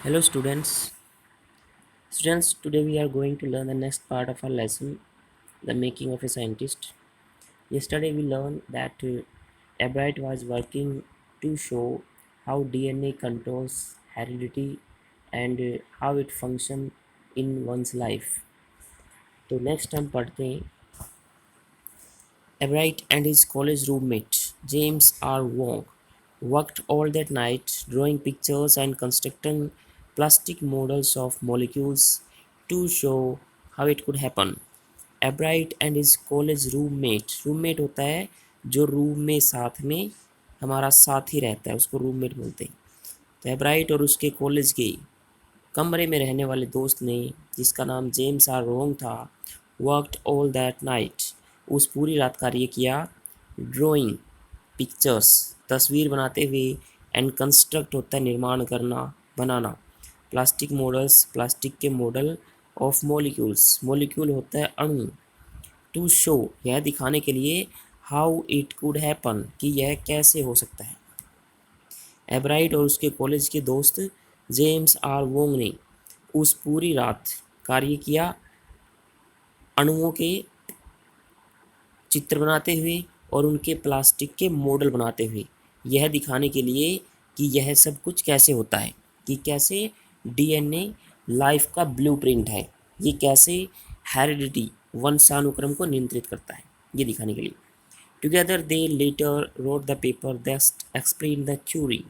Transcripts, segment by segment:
Hello students. Students, today we are going to learn the next part of our lesson, the making of a scientist. Yesterday we learned that Albright was working to show how DNA controls heredity and how it functions in one's life. तो next हम पढ़ते हैं Albright and his college roommate, James R. Wong, worked all that night drawing pictures and constructing plastic models of molecules to show how it could happen. Albright and his college roommate होता है जो room में साथ में हमारा साथी रहता है, उसको रूममेट बोलते हैं। तो एब्राइट और उसके कॉलेज के कमरे में रहने वाले दोस्त ने, जिसका नाम जेम्स आर रोंग था, वर्कड ऑल दैट नाइट, उस पूरी रात कार्य किया, ड्राइंग पिक्चर्स, तस्वीर बनाते हुए, एंड कंस्ट्रक्ट होता है निर्माण करना, बनाना, प्लास्टिक मॉडल्स, प्लास्टिक के मॉडल, ऑफ मॉलिक्यूल्स, मॉलिक्यूल होता है अणु, टू शो, यह दिखाने के लिए, हाउ इट कुड हैपन, कि यह कैसे हो सकता है। एब्राइट और उसके कॉलेज के दोस्त जेम्स आर वोंग ने उस पूरी रात कार्य किया, अणुओं के चित्र बनाते हुए और उनके प्लास्टिक के मॉडल बनाते हुए, यह दिखाने के लिए कि यह सब कुछ कैसे होता है, कि कैसे डीएनए लाइफ का ब्लूप्रिंट है, ये कैसे हेरिडिटी वंशानुक्रम को नियंत्रित करता है, ये दिखाने के लिए। Together they letter wrote the paper that explain the theory.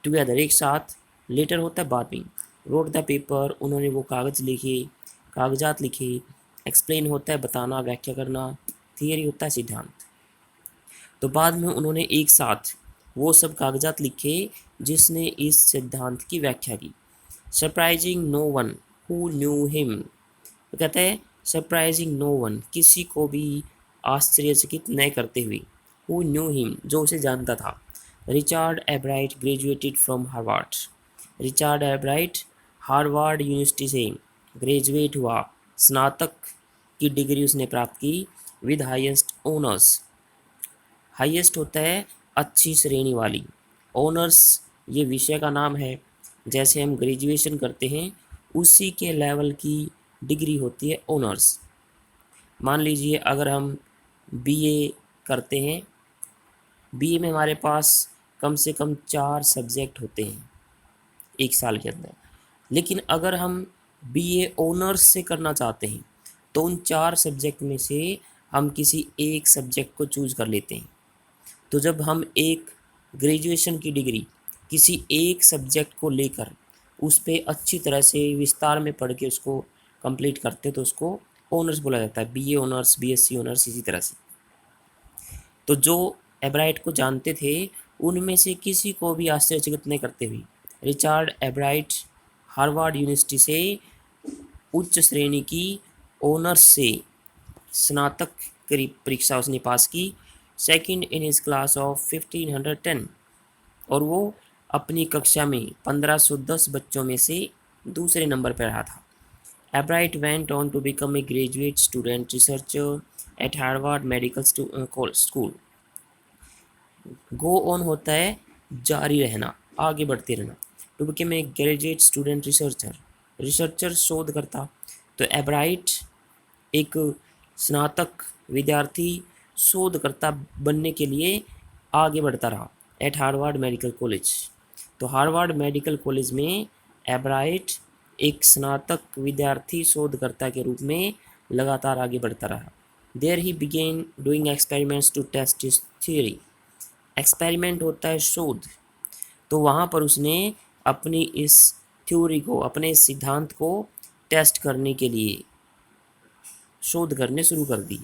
Together एक साथ, लेटर होता है बाद में, रोट द पेपर उन्होंने वो कागजात लिखे, एक्सप्लेन होता है बताना, व्याख्या करना, थियरी होता है सिद्धांत। तो बाद में उन्होंने एक साथ वो सब कागजात लिखे जिसने इस सिद्धांत की व्याख्या की। Surprising no one who knew him, तो कहते हैं सरप्राइजिंग नो वन, किसी को भी आश्चर्यचकित न करते हुए, हु न्यू हिम, जो उसे जानता था। Richard एब्राइट graduated from Harvard, Richard एब्राइट Harvard university से ग्रेजुएट हुआ, स्नातक की डिग्री उसने प्राप्त की, विद हाईएस्ट ऑनर्स, हाईएस्ट होता है अच्छी श्रेणी वाली, ऑनर्स ये विषय का नाम है, जैसे हम ग्रेजुएशन करते हैं उसी के लेवल की डिग्री होती है ऑनर्स। मान लीजिए अगर हम बीए करते हैं, बीए में हमारे पास कम से कम 4 सब्जेक्ट होते हैं एक साल के अंदर, लेकिन अगर हम बीए ऑनर्स से करना चाहते हैं तो उन 4 सब्जेक्ट में से हम किसी एक सब्जेक्ट को चूज कर लेते हैं। तो जब हम एक ग्रेजुएशन की डिग्री किसी एक सब्जेक्ट को लेकर उस पे अच्छी तरह से विस्तार में पढ़ के उसको कंप्लीट करते तो उसको ऑनर्स बोला जाता है, बीए ऑनर्स, बीएससी ऑनर्स, इसी तरह से। तो जो एब्राइट को जानते थे उनमें से किसी को भी आश्चर्यचकित नहीं करते हुए, रिचार्ड एब्राइट हार्वर्ड यूनिवर्सिटी से उच्च श्रेणी की ऑनर्स से स्नातक की परीक्षा उसने पास की, second in his class of 1510, और वो अपनी कक्षा में 1510 बच्चों में से दूसरे नंबर पर रहा था। Ebright went on to become a graduate student researcher at Harvard Medical School. Go on होता है जारी रहना, आगे बढ़ते रहना। To become a graduate student researcher, researcher शोधकर्ता। तो एब्राइट एक स्नातक विद्यार्थी शोधकर्ता बनने के लिए आगे बढ़ता रहा एट हार्वर्ड मेडिकल कॉलेज। तो हार्वर्ड मेडिकल कॉलेज में एब्राइट एक स्नातक विद्यार्थी शोधकर्ता के रूप में लगातार आगे बढ़ता रहा। There he began doing experiments to test his theory, experiment होता है शोध, तो वहाँ पर उसने अपनी इस थ्योरी को, अपने इस सिद्धांत को टेस्ट करने के लिए शोध करने शुरू कर दी।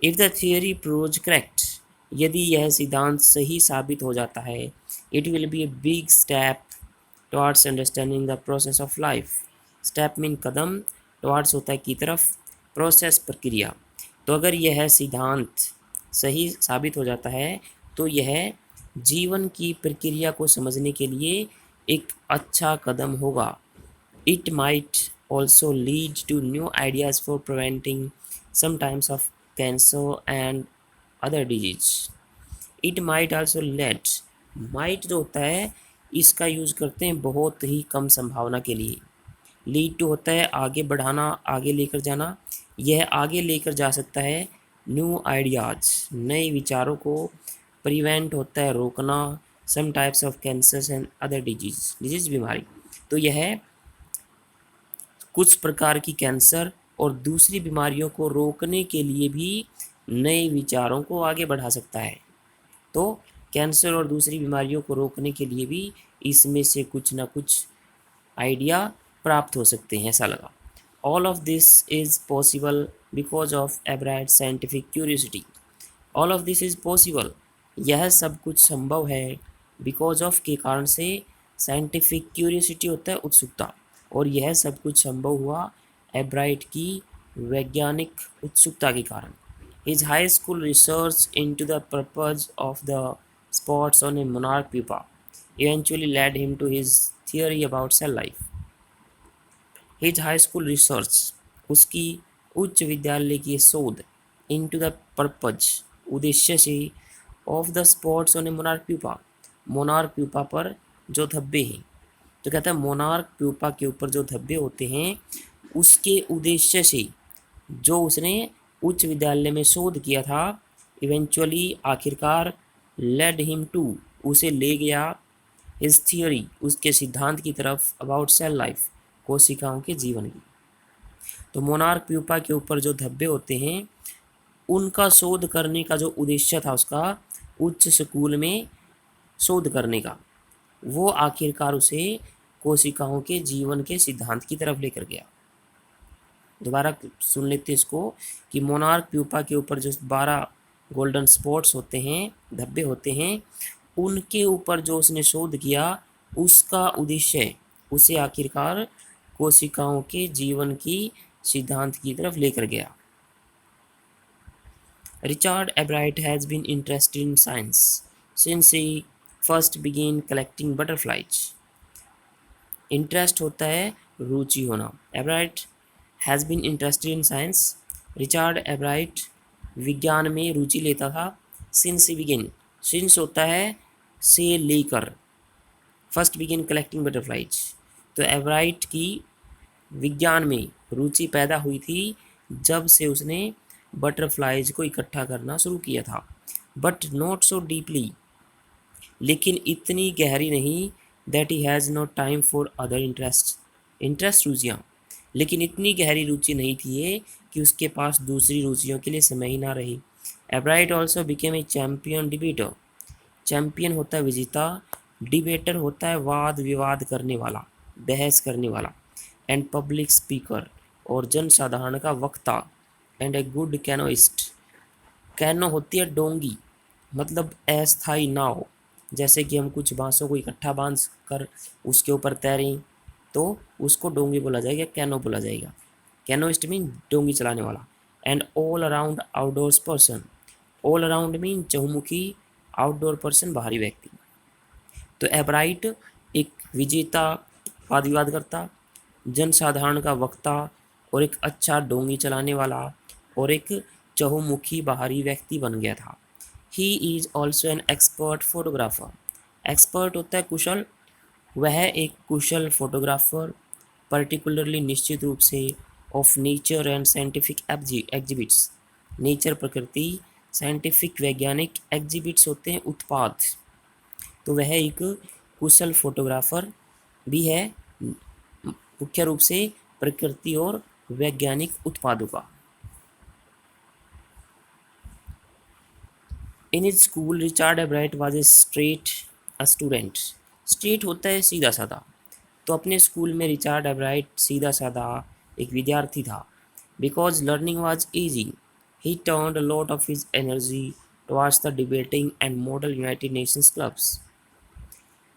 If the theory proves correct, यदि यह सिद्धांत सही साबित हो जाता है, it will be a big step towards understanding the process of life. Step mean कदम, टुवर्ड्स होता है की तरफ, प्रोसेस प्रक्रिया। तो अगर यह सिद्धांत सही साबित हो जाता है तो यह जीवन की प्रक्रिया को समझने के लिए एक अच्छा कदम होगा। It might also lead to new ideas for preventing some types of cancer and other disease. It might also lead, might जो होता है इसका यूज़ करते हैं बहुत ही कम संभावना के लिए। लीड टू होता है आगे बढ़ाना, आगे लेकर जाना। यह आगे लेकर जा सकता है न्यू आइडियाज़, नए विचारों को। प्रिवेंट होता है रोकना, some types of cancers and other diseases बीमारी। तो यह कुछ प्रकार की कैंसर और दूसरी बीमारियों को रोकने के लिए भी नए विचारों को आगे बढ़ा सकता है। तो कैंसर और दूसरी बीमारियों को रोकने के लिए भी इसमें से कुछ ना कुछ आइडिया प्राप्त हो सकते हैं, ऐसा लगा। All of this is possible because of Ebright scientific curiosity. All of this is possible, यह सब कुछ संभव है बिकॉज ऑफ के कारण से, साइंटिफिक क्यूरियोसिटी होता है उत्सुकता, और यह सब कुछ संभव हुआ एब्राइट की वैज्ञानिक उत्सुकता के कारण। His high school research into the purpose of the spots on a monarch pupa eventually led him to his theory about cell life. His high school research, उसकी उच्च विद्यालय की शोध, into the purpose, उद्देश्य से, of the spots on a monarch pupa, monarch pupa पर जो धब्बे हैं। तो कहता है monarch pupa के ऊपर जो धब्बे होते हैं उसके उद्देश्य से जो उसने उच्च विद्यालय में शोध किया था, इवेंचुअली आखिरकार, लेड हिम टू, उसे ले गया, हिज थियोरी, उसके सिद्धांत की तरफ, अबाउट सेल लाइफ, कोशिकाओं के जीवन की। तो मोनार्क प्यूपा के ऊपर जो धब्बे होते हैं उनका शोध करने का जो उद्देश्य था उसका उच्च स्कूल में शोध करने का, वो आखिरकार उसे कोशिकाओं के जीवन के सिद्धांत की तरफ लेकर गया। दोबारा सुन लेते इसको कि मोनार्क प्यूपा के ऊपर जो 12 गोल्डन स्पॉट्स होते हैं, धब्बे होते हैं, उनके ऊपर जो उसने शोध किया उसका उद्देश्य उसे आखिरकार कोशिकाओं के जीवन की सिद्धांत की तरफ लेकर गया। Richard Ebright has been interested in science since he first began collecting butterflies. Interest होता है रुचि होना। Ebright has been interested in science, Richard Ebright विज्ञान में रुचि लेता था। सिंस बिगिन, सिंस होता है से लेकर, फर्स्ट बिगिन कलेक्टिंग बटरफ्लाइज। तो एब्राइट की विज्ञान में रुचि पैदा हुई थी जब से उसने बटरफ्लाइज को इकट्ठा करना शुरू किया था। बट नॉट सो डीपली, लेकिन इतनी गहरी नहीं, that he has not time for other interest रुचियाँ, लेकिन इतनी गहरी रुचि नहीं थी ये कि उसके पास दूसरी रुचियों के लिए समय ही ना रही। Ebright also became a champion debater. Champion होता है विजेता, डिबेटर होता है वाद विवाद करने वाला, बहस करने वाला, एंड पब्लिक स्पीकर, और जनसाधारण का वक्ता, and a good canoeist. Canoe होती है डोंगी, मतलब अस्थाई नाव, जैसे कि हम कुछ बांसों को इकट्ठा बांध कर उसके ऊपर तैरें तो उसको डोंगी बोला जाएगा, कैनो बोला जाएगा। कैनोइस्ट मीन डोंगी चलाने वाला। And all around outdoors person, all around mean चहुमुखी, आउटडोर पर्सन बाहरी व्यक्ति। तो एब्राइट एक विजेता, वाद विवाद करता, जनसाधारण का वक्ता, और एक अच्छा डोंगी चलाने वाला, और एक चहुमुखी बाहरी व्यक्ति बन गया था। He is also an expert photographer. Expert होता है कुशल, वह एक कुशल फोटोग्राफर, पर्टिकुलरली निश्चित रूप से, of nature and scientific exhibits. Nature प्रकृति, साइंटिफिक वैज्ञानिक, एग्जिबिट्स होते हैं उत्पाद। तो वह एक कुशल फोटोग्राफर भी है, मुख्य रूप से प्रकृति और वैज्ञानिक उत्पादों का। In his school Richard Ebright was a straight student. Straight होता है सीधा साधा, तो अपने स्कूल में रिचर्ड एब्राइट सीधा साधा एक विद्यार्थी था। Because learning was easy, he turned a lot of his energy towards the debating and model United Nations clubs.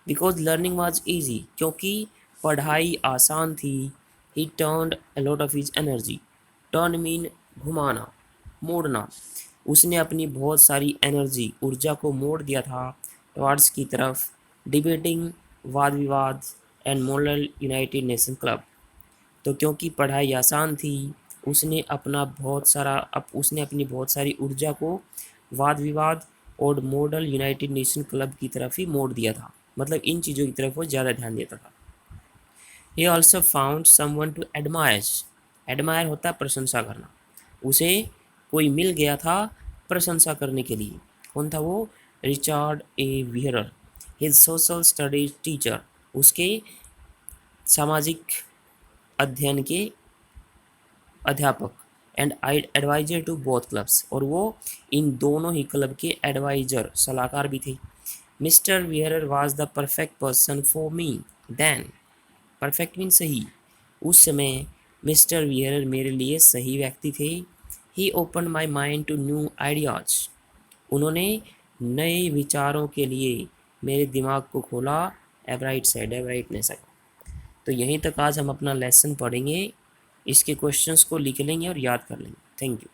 Because learning was easy, क्योंकि पढ़ाई आसान थी, ही turned a lot of his energy, turn mean घुमाना, मोड़ना, उसने अपनी बहुत सारी एनर्जी, ऊर्जा को मोड़ दिया था टुवर्ड्स की तरफ, डिबेटिंग, वाद विवाद, and model United nation club. तो क्योंकि पढ़ाई आसान थी, उसने अपनी बहुत सारी ऊर्जा को वाद विवाद और मॉडल यूनाइटेड नेशन क्लब की तरफ ही मोड़ दिया था, मतलब इन चीज़ों की तरफ वो ज़्यादा ध्यान देता था। He also found someone to admire. Admire होता है प्रशंसा करना। उसे कोई मिल गया था प्रशंसा करने के लिए। कौन था वो? Richard A Weiherer, his social studies teacher, उसके सामाजिक अध्ययन के अध्यापक, and adviser to both clubs, और वो इन दोनों ही क्लब के एडवाइजर सलाहकार भी थे। Mister Weiherer was the perfect person for me then. Perfect mean सही। उस समय मिस्टर वियरर मेरे लिए सही व्यक्ति थे। He open my mind to new ideas. उन्होंने नए विचारों के लिए मेरे दिमाग को खोला। एवराइट सेड, एवराइट ने सका। तो यहीं तक आज हम अपना लेसन पढ़ेंगे। इसके क्वेश्चंस को लिख लेंगे और याद कर लेंगे। Thank you.